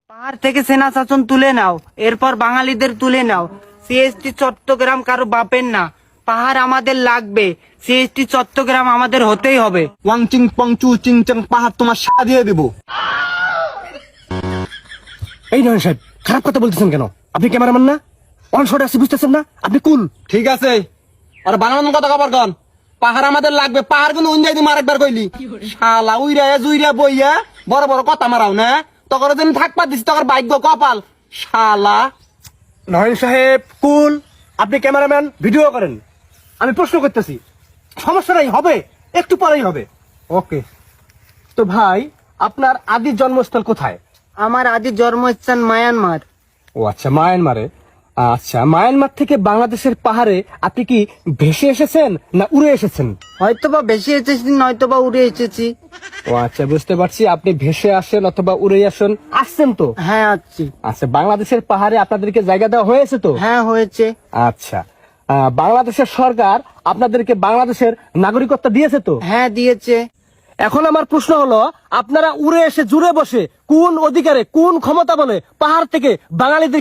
পাহাড় থেকে সেনা শাসন তুলে নাও, এরপর বাঙালিদের তুলে নাও। সিএসটি চট্টগ্রাম কারো বাপের না, পাহাড় আমাদের লাগবে। সিএসটি চট্টগ্রাম আমাদের হতেই হবে। ওয়াং চিং পং চু চিং চাং পাহাড় তোমার সারা দিয়ে দিব। এই নয় সাহেব, খারাপ কথা বলতেছেন কেন? আপনি ক্যামেরাম্যান না? অন শট আসি, বুঝতেছেন না? আপনি কুল। ঠিক আছে, আর বাংলা কথা কবার কন। পাহাড় আমাদের লাগবে, পাহাড় কিন্তু উঞ্জাই দিম আরেকবার কইলি। শালা উইরা জুইরা বইয়া বড় বড় কথা মারাও না, তখন দিন থাকবা দিছি তখন ভাগ্য কপাল। শালা নয়ন সাহেব কুল। আপনি ক্যামেরাম্যান, ভিডিও করেন। আমি প্রশ্ন করতেছি, সমস্যা নাই, হবে, একটু পরেই হবে। ওকে। তো ভাই, আপনার আদি জন্মস্থল কোথায়? আমার আদি জন্মস্থান মায়ানমার। ও আচ্ছা, মায়ানমারে। আচ্ছা, মায়ানমার থেকে বাংলাদেশের পাহাড়ে আপনি কি ভেসে এসেছেন না উড়ে এসেছেন? হয়তোবা বেশি এসেছি, নয়তোবা উড়ে এসেছি। ও আচ্ছা, বুঝতে পারছি। আপনি ভেসে আসেন অথবা উড়ে আসছেন তো? হ্যাঁ আছি। আচ্ছা, বাংলাদেশের পাহাড়ে আপনাদেরকে জায়গা দেওয়া হয়েছে তো? হ্যাঁ হয়েছে। আচ্ছা, বাংলাদেশের সরকার আপনাদেরকে বাংলাদেশের নাগরিকত্ব দিয়েছে তো? হ্যাঁ দিয়েছে। এখন আমার প্রশ্ন হলো, আপনারা উড়ে এসে জুড়ে বসে কোন অধিকারে, কোন ক্ষমতা বলে পাহাড় থেকে বাঙালিদের